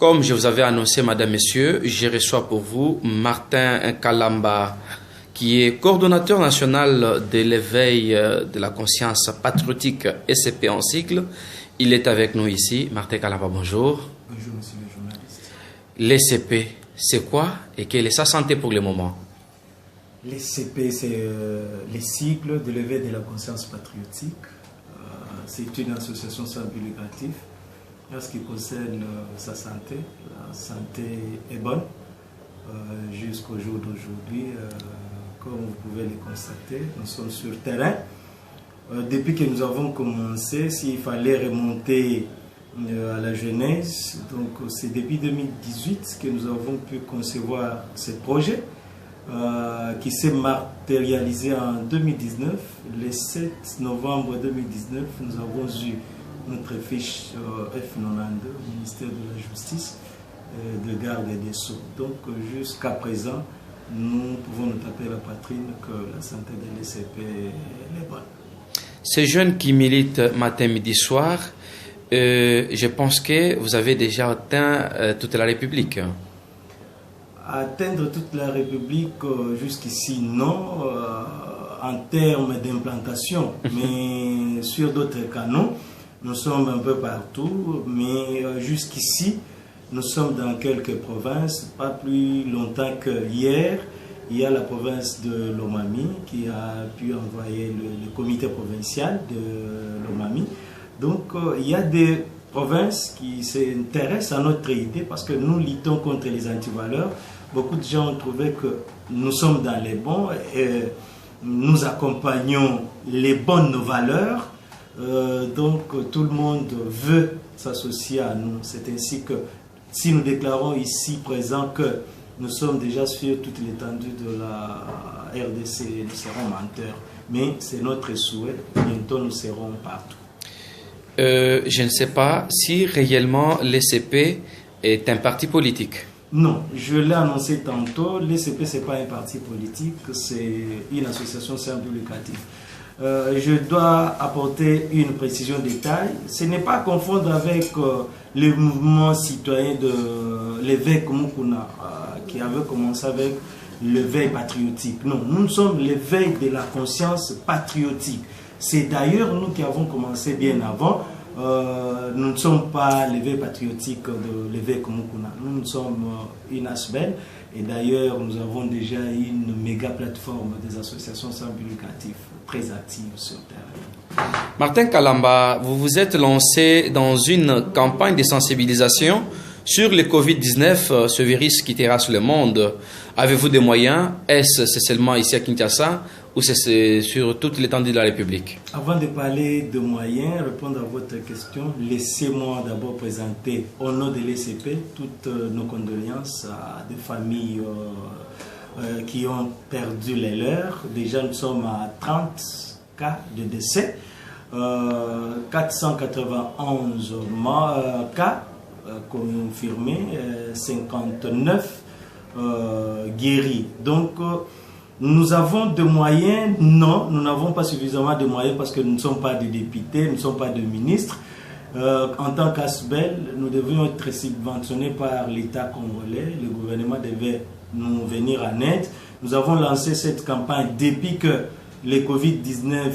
Comme je vous avais annoncé, Madame, Messieurs, je reçois pour vous Martin Kalamba, qui est coordonnateur national de l'éveil de la conscience patriotique SCP en cycle. Il est avec nous ici. Martin Kalamba, bonjour. Bonjour, monsieur le journaliste. L'SCP, c'est quoi et quelle est sa santé pour le moment? L'SCP, c'est les cycles de l'éveil de la conscience patriotique. C'est une association sans but lucratif. En ce qui concerne sa santé, la santé est bonne jusqu'au jour d'aujourd'hui. Comme vous pouvez le constater, nous sommes sur le terrain. Depuis que nous avons commencé, s'il fallait remonter à la jeunesse, donc c'est depuis 2018 que nous avons pu concevoir ce projet qui s'est matérialisé en 2019. Le 7 novembre 2019, nous avons eu notre fiche F92 au ministère de la Justice, de garde et des Sceaux. Donc jusqu'à présent, nous pouvons nous taper la poitrine que la santé de l'SCP est bonne. Ces jeunes qui militent matin, midi, soir, je pense que vous avez déjà atteint toute la République. Atteindre toute la République, jusqu'ici, non, en termes d'implantation, mais sur d'autres canaux, nous sommes un peu partout, mais jusqu'ici, nous sommes dans quelques provinces, pas plus longtemps que hier. Il y a la province de Lomami qui a pu envoyer le comité provincial de Lomami. Donc, il y a des provinces qui s'intéressent à notre idée parce que nous luttons contre les antivaleurs. Beaucoup de gens ont trouvé que nous sommes dans les bons et nous accompagnons les bonnes valeurs. Donc tout le monde veut s'associer à nous. C'est ainsi que si nous déclarons ici présent que nous sommes déjà sur toute l'étendue de la RDC, nous serons menteurs. Mais c'est notre souhait. Bientôt nous serons partout. Je ne sais pas si réellement l'SCP est un parti politique. Non, je l'ai annoncé tantôt, l'SCP ce n'est pas un parti politique, c'est une association sans but lucratif. Je dois apporter une précision détail. Ce n'est pas à confondre avec le mouvement citoyen de l'éveil Mukuna qui avait commencé avec l'éveil patriotique. Non, nous sommes l'éveil de la conscience patriotique. C'est d'ailleurs nous qui avons commencé bien avant. Nous ne sommes pas l'éveil patriotique de l'éveil Mukuna. Nous sommes une ASBEL et d'ailleurs nous avons déjà une méga plateforme des associations sans but lucratif très active sur le terrain. Martin Kalamba, vous vous êtes lancé dans une campagne de sensibilisation sur le Covid-19, ce virus qui terrasse le monde. Avez-vous des moyens? Est-ce seulement ici à Kinshasa ou c'est sur toute l'étendue de la République? Avant de parler de moyens, répondre à votre question, laissez-moi d'abord présenter au nom de l'SCP toutes nos condoléances à des familles qui ont perdu les leurs. Déjà, nous sommes à 30 cas de décès, 491 cas confirmés, 59 guéris. Donc, nous avons des moyens? Non, nous n'avons pas suffisamment de moyens parce que nous ne sommes pas des députés, nous ne sommes pas des ministres. En tant qu'ASBEL, nous devions être subventionnés par l'État congolais. Le gouvernement devait nous venir en aide. Nous avons lancé cette campagne depuis que le Covid-19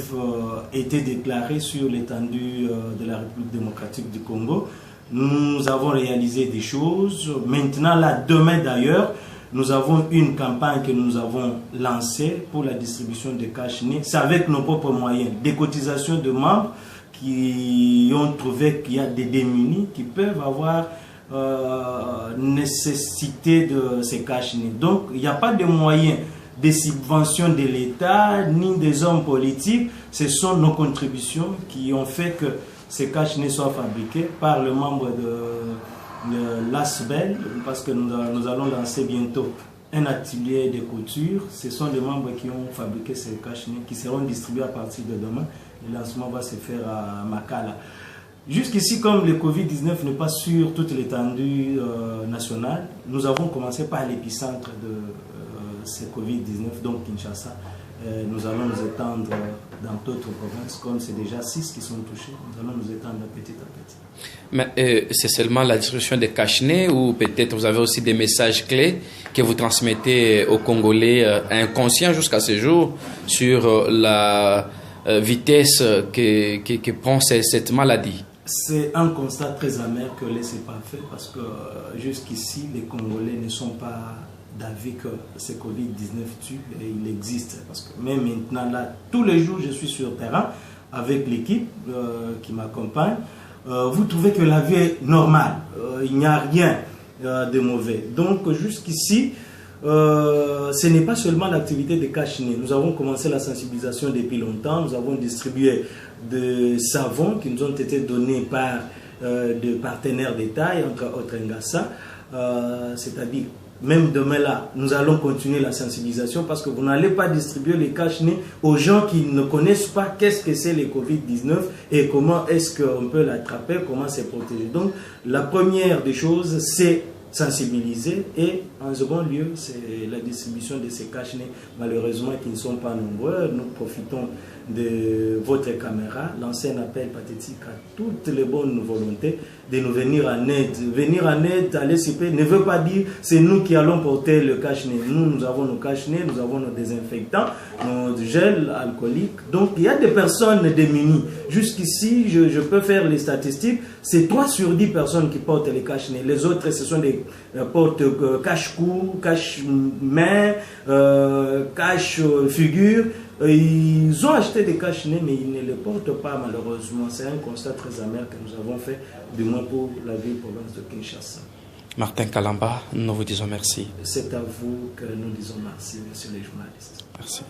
était déclaré sur l'étendue de la République démocratique du Congo. Nous avons réalisé des choses. Maintenant, là, demain d'ailleurs, nous avons une campagne que nous avons lancée pour la distribution de cash-nez. C'est avec nos propres moyens, des cotisations de membres qui ont trouvé qu'il y a des démunis qui peuvent avoir nécessité de ces cash-nez. Donc, il n'y a pas de moyens des subventions de l'État ni des hommes politiques. Ce sont nos contributions qui ont fait que ces cash-nez soient fabriqués par le membre de l'ASBEL, parce que nous allons lancer bientôt un atelier de couture. Ce sont des membres qui ont fabriqué ces cash-nez qui seront distribués à partir de demain. Le lancement va se faire à Makala. Jusqu'ici, comme le Covid-19 n'est pas sur toute l'étendue nationale, nous avons commencé par l'épicentre de ce Covid-19, donc Kinshasa. Nous allons nous étendre dans d'autres provinces, comme c'est déjà 6 qui sont touchés. Nous allons nous étendre petit à petit. Mais c'est seulement la distribution des cache-nez ou peut-être vous avez aussi des messages clés que vous transmettez aux Congolais inconscients jusqu'à ce jour sur la vitesse que prend cette maladie? C'est un constat très amer que laissez pas fait parce que jusqu'ici, les Congolais ne sont pas d'avis que ce Covid-19 tue et il existe. Parce que même maintenant, là, tous les jours, je suis sur le terrain avec l'équipe qui m'accompagne. Vous trouvez que la vie est normale. Il n'y a rien de mauvais. Donc, jusqu'ici, ce n'est pas seulement l'activité de cache-nez. Nous avons commencé la sensibilisation depuis longtemps. Nous avons distribué des savons qui nous ont été donnés par des partenaires d'État, entre autres Ngassa. C'est-à-dire, même demain là, nous allons continuer la sensibilisation parce que vous n'allez pas distribuer les cache-nez aux gens qui ne connaissent pas qu'est-ce que c'est le Covid-19 et comment est-ce qu'on peut l'attraper, comment se protéger. Donc, la première des choses, c'est sensibiliser et en second lieu, c'est la distribution de ces cache-nez, malheureusement qui ne sont pas nombreux. Nous profitons de votre caméra, lancer un appel pathétique à toutes les bonnes volontés de nous venir en aide. Venir en aide à l'SCP ne veut pas dire c'est nous qui allons porter le cache-nez. Nous avons nos cache-nez, nous avons nos désinfectants, nos gels alcooliques. Donc il y a des personnes démunies. Jusqu'ici, je peux faire les statistiques, c'est 3 sur 10 personnes qui portent les cache-nez. Les autres, ce sont des portes cache-cou, cache-main, cache-figure. Ils ont acheté des cache-nez, mais ils ne les portent pas malheureusement. C'est un constat très amer que nous avons fait, du moins pour la ville-province de Kinshasa. Martin Kalamba, nous vous disons merci. C'est à vous que nous disons merci, messieurs les journalistes. Merci.